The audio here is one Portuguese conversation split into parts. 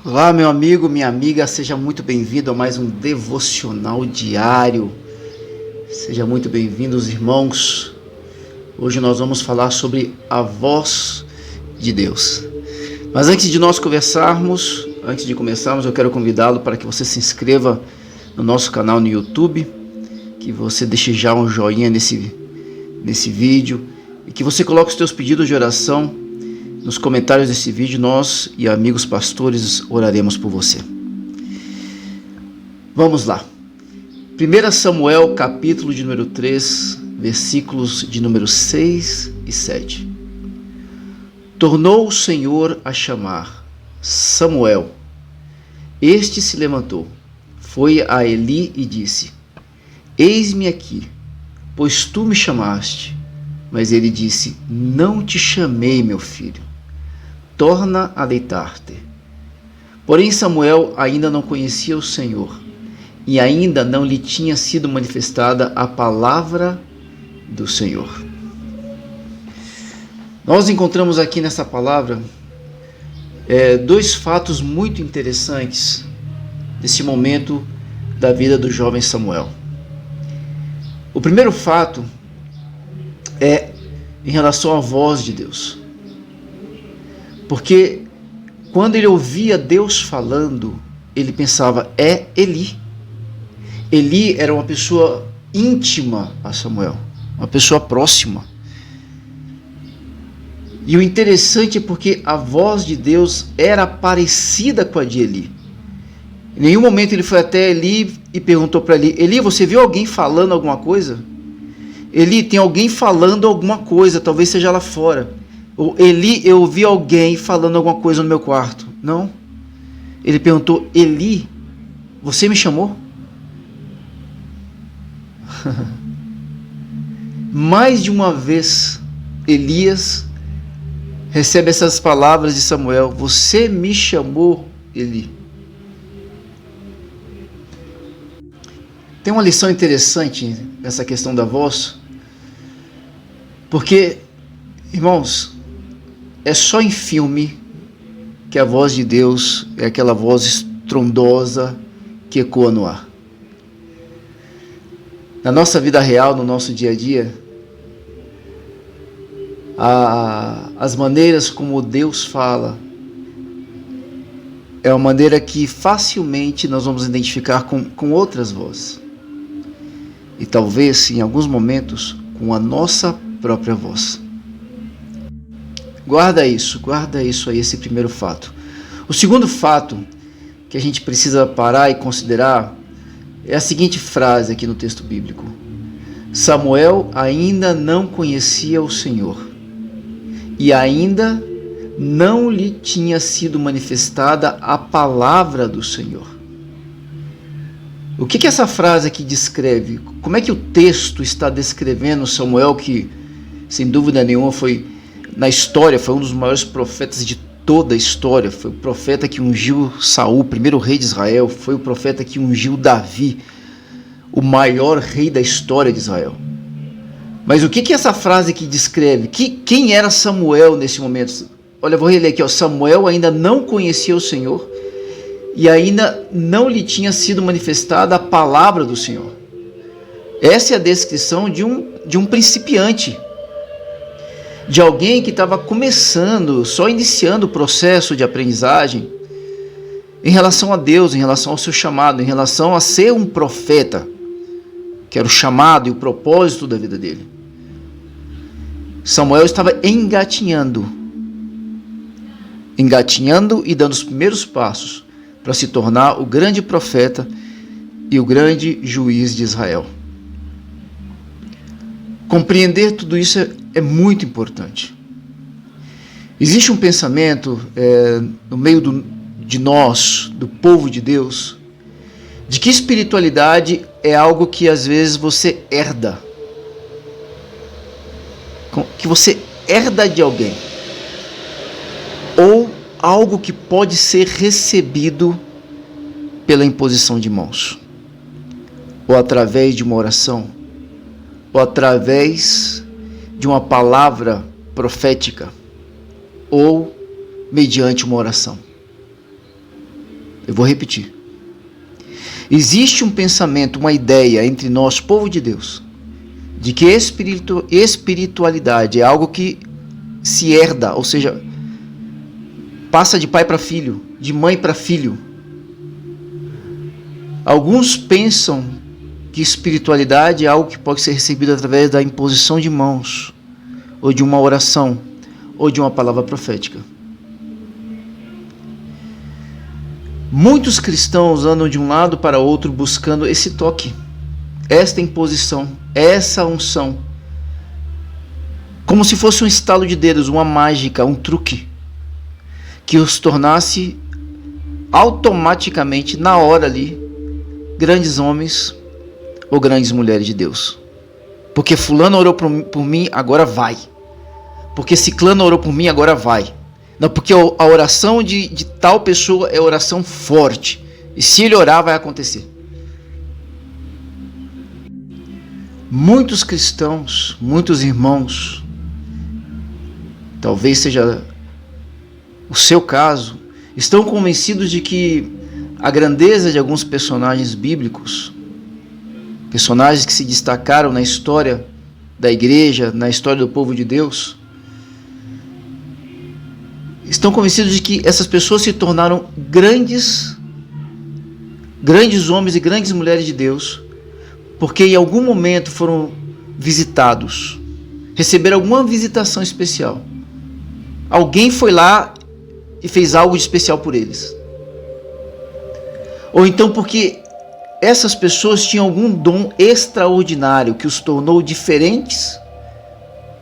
Olá, meu amigo, minha amiga, seja muito bem-vindo a mais um devocional diário. Seja muito bem-vindos, irmãos. Hoje nós vamos falar sobre a voz de Deus. Mas antes de nós conversarmos, antes de começarmos, eu quero convidá-lo para que você se inscreva no nosso canal no YouTube, que você deixe já um joinha nesse vídeo e que você coloque os seus pedidos de oração nos comentários desse vídeo. Nós e amigos pastores oraremos por você. Vamos lá. 1 Samuel, capítulo de número 3, versículos de número 6 e 7. Tornou o Senhor a chamar Samuel. Este se levantou, foi a Eli e disse: Eis-me aqui, pois tu me chamaste. Mas ele disse: Não te chamei, meu filho. Torna a deitar-te. Porém Samuel ainda não conhecia o Senhor, e ainda não lhe tinha sido manifestada a palavra do Senhor. Nós encontramos aqui nessa palavra dois fatos muito interessantes nesse momento da vida do jovem Samuel. O primeiro fato é em relação à voz de Deus. Porque quando ele ouvia Deus falando, ele pensava: é Eli. Eli era uma pessoa íntima a Samuel, uma pessoa próxima. E o interessante é porque a voz de Deus era parecida com a de Eli. Em nenhum momento ele foi até Eli e perguntou para Eli: Eli, você viu alguém falando alguma coisa? Eli, tem alguém falando alguma coisa, talvez seja lá fora. Ou Eli, eu ouvi alguém falando alguma coisa no meu quarto. Não. Ele perguntou: Eli, você me chamou? Mais de uma vez Elias recebe essas palavras de Samuel: você me chamou, Eli. Tem uma lição interessante nessa questão da voz, porque, irmãos, é só em filme que a voz de Deus é aquela voz estrondosa que ecoa no ar. Na nossa vida real, no nosso dia a dia, as maneiras como Deus fala é uma maneira que facilmente nós vamos identificar com outras vozes. E talvez, em alguns momentos, com a nossa própria voz. Guarda isso aí, esse primeiro fato. O segundo fato que a gente precisa parar e considerar é a seguinte frase aqui no texto bíblico: Samuel ainda não conhecia o Senhor, e ainda não lhe tinha sido manifestada a palavra do Senhor. O que essa frase aqui descreve? Como é que o texto está descrevendo Samuel, que sem dúvida nenhuma na história foi um dos maiores profetas de toda a história? Foi o profeta que ungiu Saul, primeiro rei de Israel. Foi o profeta que ungiu Davi, o maior rei da história de Israel. Mas o que essa frase aqui descreve? Quem era Samuel nesse momento? Olha, eu vou reler aqui. Samuel ainda não conhecia o Senhor, e ainda não lhe tinha sido manifestada a palavra do Senhor. Essa é a descrição de um principiante, de alguém que estava começando, só iniciando o processo de aprendizagem em relação a Deus, em relação ao seu chamado, em relação a ser um profeta, que era o chamado e o propósito da vida dele. Samuel estava engatinhando e dando os primeiros passos para se tornar o grande profeta e o grande juiz de Israel. Compreender tudo isso é muito importante. Existe um pensamento no meio de nós, do povo de Deus, de que espiritualidade é algo que às vezes você herda, que você herda de alguém, ou algo que pode ser recebido pela imposição de mãos, ou através de uma oração, ou através de uma palavra profética, ou mediante uma oração. Eu vou repetir. Existe um pensamento, uma ideia entre nós, povo de Deus, de que espiritualidade é algo que se herda, ou seja, passa de pai para filho, de mãe para filho. Alguns pensam que espiritualidade é algo que pode ser recebido através da imposição de mãos, ou de uma oração, ou de uma palavra profética. Muitos cristãos andam de um lado para outro buscando esse toque, esta imposição, essa unção, como se fosse um estalo de dedos, uma mágica, um truque, que os tornasse automaticamente, na hora ali, grandes homens ou grandes mulheres de Deus. Porque fulano orou por mim, agora vai. Porque ciclano orou por mim, agora vai. Não, porque a oração de tal pessoa é oração forte. E se ele orar, vai acontecer. Muitos cristãos, muitos irmãos, talvez seja o seu caso, estão convencidos de que a grandeza de alguns personagens bíblicos, personagens que se destacaram na história da igreja, na história do povo de Deus, estão convencidos de que essas pessoas se tornaram grandes homens e grandes mulheres de Deus, porque em algum momento foram visitados, receberam alguma visitação especial. Alguém foi lá e fez algo de especial por eles. Ou então porque essas pessoas tinham algum dom extraordinário que os tornou diferentes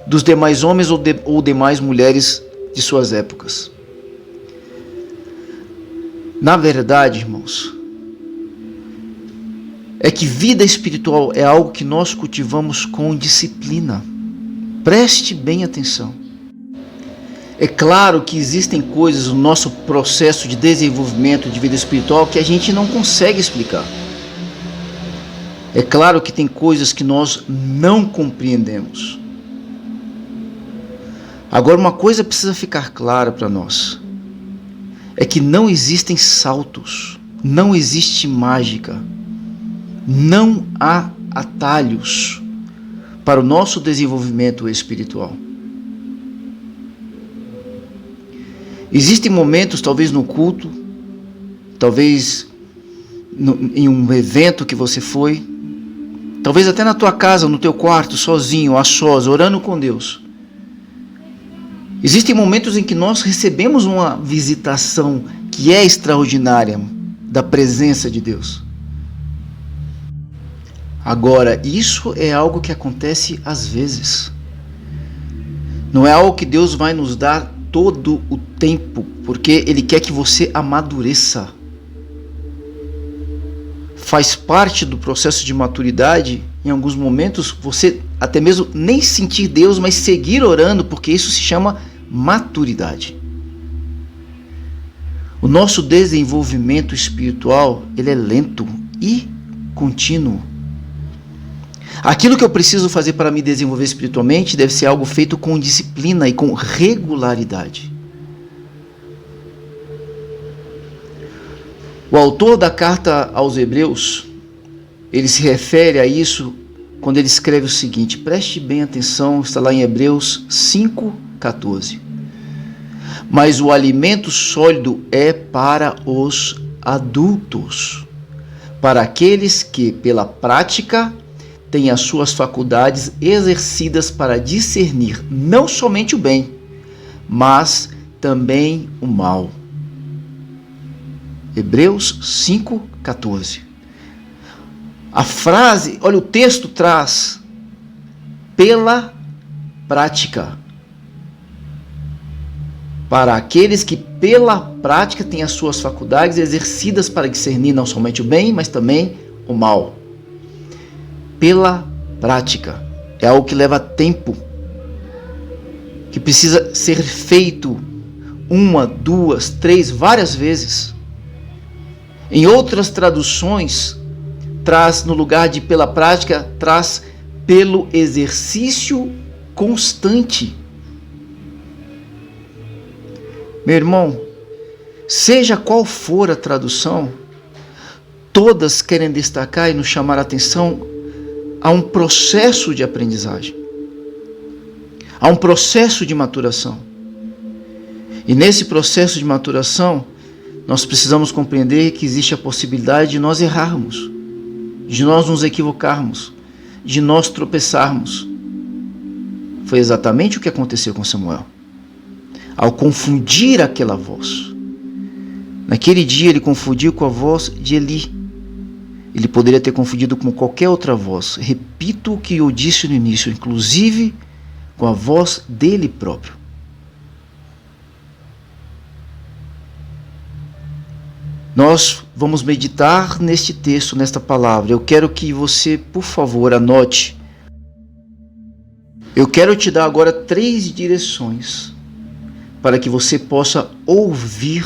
dos demais homens ou demais mulheres de suas épocas. Na verdade, irmãos, é que vida espiritual é algo que nós cultivamos com disciplina. Preste bem atenção. É claro que existem coisas no nosso processo de desenvolvimento de vida espiritual que a gente não consegue explicar. É claro que tem coisas que nós não compreendemos. Agora, uma coisa precisa ficar clara para nós. É que não existem saltos, não existe mágica, não há atalhos para o nosso desenvolvimento espiritual. Existem momentos, talvez no culto, talvez em um evento que você foi, talvez até na tua casa, no teu quarto, sozinho, a sós, orando com Deus. Existem momentos em que nós recebemos uma visitação que é extraordinária da presença de Deus. Agora, isso é algo que acontece às vezes. Não é algo que Deus vai nos dar todo o tempo, porque Ele quer que você amadureça. Faz parte do processo de maturidade, em alguns momentos, você até mesmo nem sentir Deus, mas seguir orando, porque isso se chama maturidade. O nosso desenvolvimento espiritual, ele é lento e contínuo. Aquilo que eu preciso fazer para me desenvolver espiritualmente deve ser algo feito com disciplina e com regularidade. O autor da carta aos Hebreus, ele se refere a isso quando ele escreve o seguinte, preste bem atenção, está lá em Hebreus 5:14. Mas o alimento sólido é para os adultos, para aqueles que, pela prática, têm as suas faculdades exercidas para discernir não somente o bem, mas também o mal. Hebreus 5:14. A frase, olha, o texto traz pela prática. Para aqueles que pela prática têm as suas faculdades exercidas para discernir não somente o bem, mas também o mal. Pela prática. É algo que leva tempo, que precisa ser feito 1, 2, 3, várias vezes. Em outras traduções, traz no lugar de pela prática, traz pelo exercício constante. Meu irmão, Seja qual for a tradução, todas querem destacar e nos chamar a atenção a um processo de aprendizagem, a um processo de maturação. E nesse processo de maturação, nós precisamos compreender que existe a possibilidade de nós errarmos, de nós nos equivocarmos, de nós tropeçarmos. Foi exatamente o que aconteceu com Samuel. Ao confundir aquela voz, naquele dia ele confundiu com a voz de Eli. Ele poderia ter confundido com qualquer outra voz. Repito o que eu disse no início, inclusive com a voz dele próprio. Nós vamos meditar neste texto, nesta palavra. Eu quero que você, por favor, anote. Eu quero te dar agora 3 direções para que você possa ouvir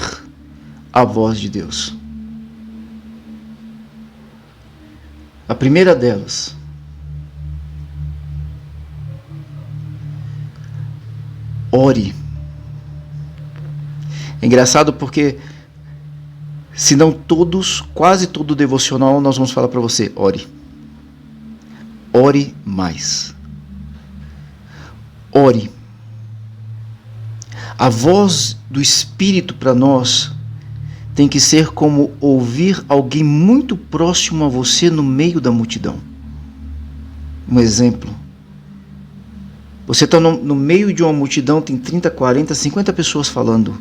a voz de Deus. A primeira delas: ore. É engraçado porque, se não todos, quase todo devocional, nós vamos falar para você: ore. Ore mais. Ore. A voz do Espírito para nós tem que ser como ouvir alguém muito próximo a você no meio da multidão. Um exemplo. Você está no meio de uma multidão, tem 30, 40, 50 pessoas falando.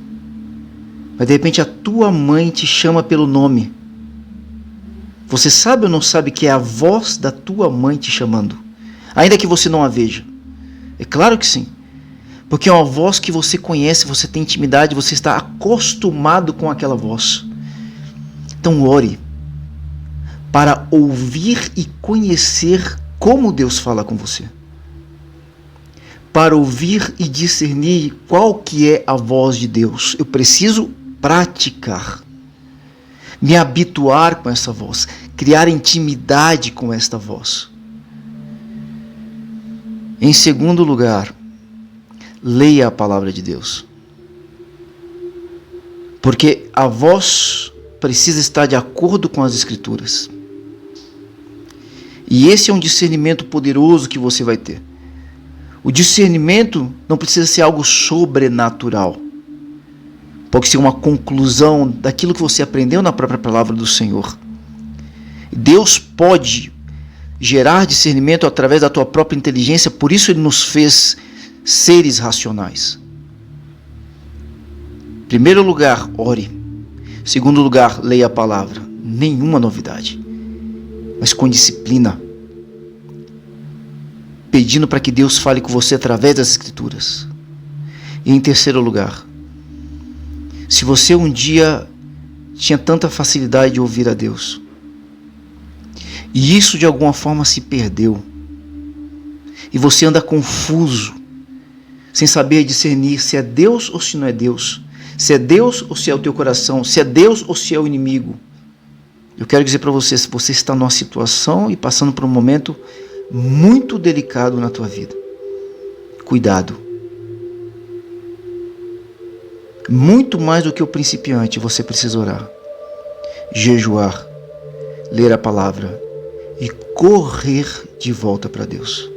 Mas de repente a tua mãe te chama pelo nome. Você sabe ou não sabe que é a voz da tua mãe te chamando? Ainda que você não a veja. É claro que sim. Porque é uma voz que você conhece, você tem intimidade, você está acostumado com aquela voz. Então ore para ouvir e conhecer como Deus fala com você. Para ouvir e discernir qual que é a voz de Deus. Eu preciso praticar, me habituar com essa voz, criar intimidade com esta voz. Em segundo lugar, leia a palavra de Deus. Porque a voz precisa estar de acordo com as Escrituras. E esse é um discernimento poderoso que você vai ter. O discernimento não precisa ser algo sobrenatural. Pode ser uma conclusão daquilo que você aprendeu na própria palavra do Senhor. Deus pode gerar discernimento através da tua própria inteligência, por isso Ele nos fez seres racionais. Em primeiro lugar, ore. Em segundo lugar, leia a palavra. Nenhuma novidade, mas com disciplina. Pedindo para que Deus fale com você através das Escrituras. E em terceiro lugar, se você um dia tinha tanta facilidade de ouvir a Deus, e isso de alguma forma se perdeu, e você anda confuso, sem saber discernir se é Deus ou se não é Deus, se é Deus ou se é o teu coração, se é Deus ou se é o inimigo, eu quero dizer para você, se você está numa situação e passando por um momento muito delicado na tua vida, cuidado. Muito mais do que o principiante, você precisa orar, jejuar, ler a palavra e correr de volta para Deus.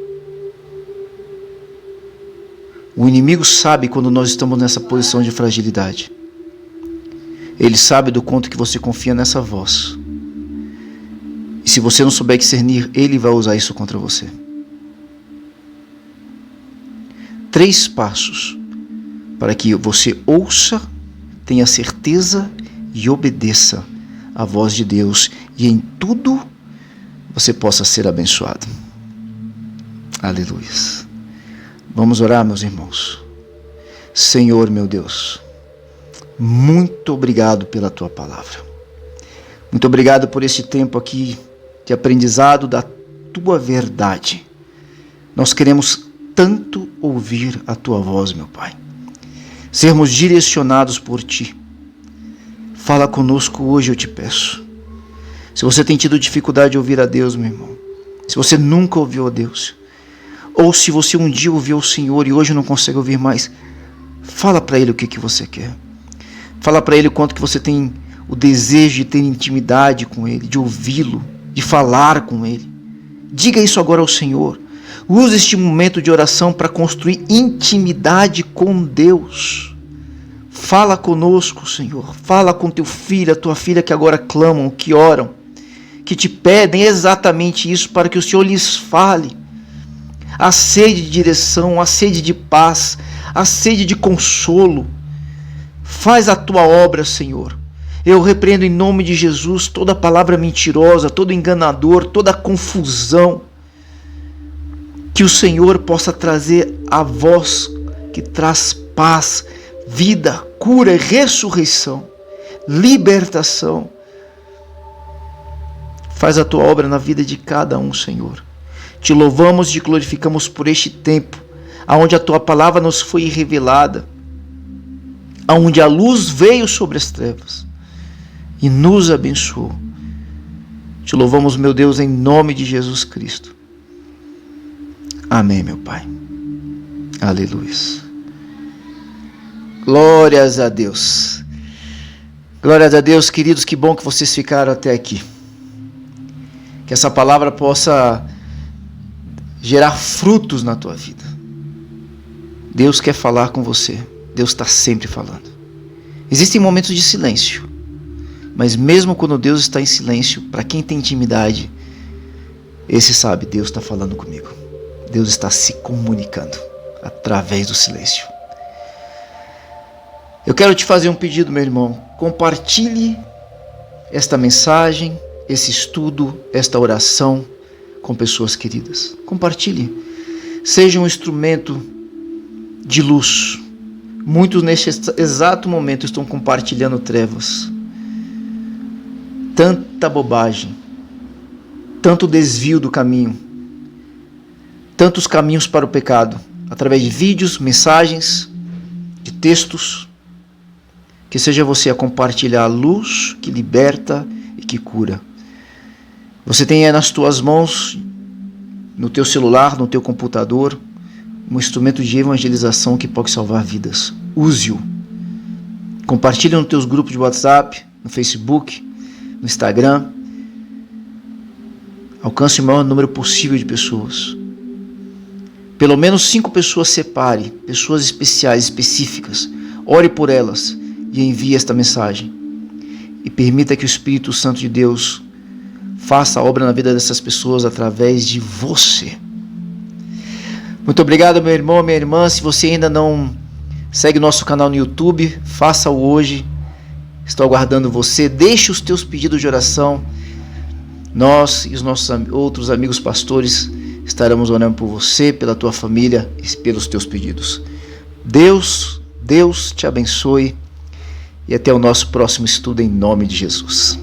O inimigo sabe quando nós estamos nessa posição de fragilidade. Ele sabe do quanto que você confia nessa voz. E se você não souber discernir, ele vai usar isso contra você. 3 passos para que você ouça, tenha certeza e obedeça a voz de Deus e em tudo você possa ser abençoado. Aleluia. Vamos orar, meus irmãos. Senhor, meu Deus, muito obrigado pela tua palavra. Muito obrigado por este tempo aqui de aprendizado da tua verdade. Nós queremos tanto ouvir a tua voz, meu Pai. Sermos direcionados por ti. Fala conosco hoje, eu te peço. Se você tem tido dificuldade de ouvir a Deus, meu irmão, se você nunca ouviu a Deus, ou se você um dia ouviu o Senhor e hoje não consegue ouvir mais, fala para Ele o que você quer. Fala para Ele o quanto que você tem o desejo de ter intimidade com Ele, de ouvi-lo, de falar com Ele. Diga isso agora ao Senhor. Use este momento de oração para construir intimidade com Deus. Fala conosco, Senhor. Fala com teu filho, a tua filha que agora clamam, que oram, que te pedem exatamente isso para que o Senhor lhes fale. A sede de direção, a sede de paz, a sede de consolo. Faz a tua obra, Senhor. Eu repreendo em nome de Jesus toda palavra mentirosa, todo enganador, toda confusão. Que o Senhor possa trazer a voz que traz paz, vida, cura e ressurreição, libertação. Faz a tua obra na vida de cada um, Senhor. Te louvamos e te glorificamos por este tempo, onde a tua palavra nos foi revelada, onde a luz veio sobre as trevas e nos abençoou. Te louvamos, meu Deus, em nome de Jesus Cristo. Amém, meu Pai. Aleluia. Glórias a Deus. Glórias a Deus, queridos, que bom que vocês ficaram até aqui. Que essa palavra possa gerar frutos na tua vida. Deus quer falar com você. Deus está sempre falando. Existem momentos de silêncio, mas mesmo quando Deus está em silêncio, para quem tem intimidade, esse sabe, Deus está falando comigo. Deus está se comunicando através do silêncio. Eu quero te fazer um pedido, meu irmão. Compartilhe esta mensagem, esse estudo, esta oração com pessoas queridas. Compartilhe. Seja um instrumento de luz. Muitos neste exato momento estão compartilhando trevas. Tanta bobagem. Tanto desvio do caminho. Tantos caminhos para o pecado. Através de vídeos, mensagens, de textos. Que seja você a compartilhar a luz que liberta e que cura. Você tem aí nas tuas mãos, no teu celular, no teu computador, um instrumento de evangelização que pode salvar vidas. Use-o. Compartilhe nos teus grupos de WhatsApp, no Facebook, no Instagram. Alcance o maior número possível de pessoas. Pelo menos 5 pessoas separe, pessoas especiais, específicas. Ore por elas e envie esta mensagem. E permita que o Espírito Santo de Deus faça a obra na vida dessas pessoas através de você. Muito obrigado, meu irmão, minha irmã. Se você ainda não segue nosso canal no YouTube, faça-o hoje. Estou aguardando você. Deixe os teus pedidos de oração. Nós e os nossos outros amigos pastores estaremos orando por você, pela tua família e pelos teus pedidos. Deus te abençoe e até o nosso próximo estudo em nome de Jesus.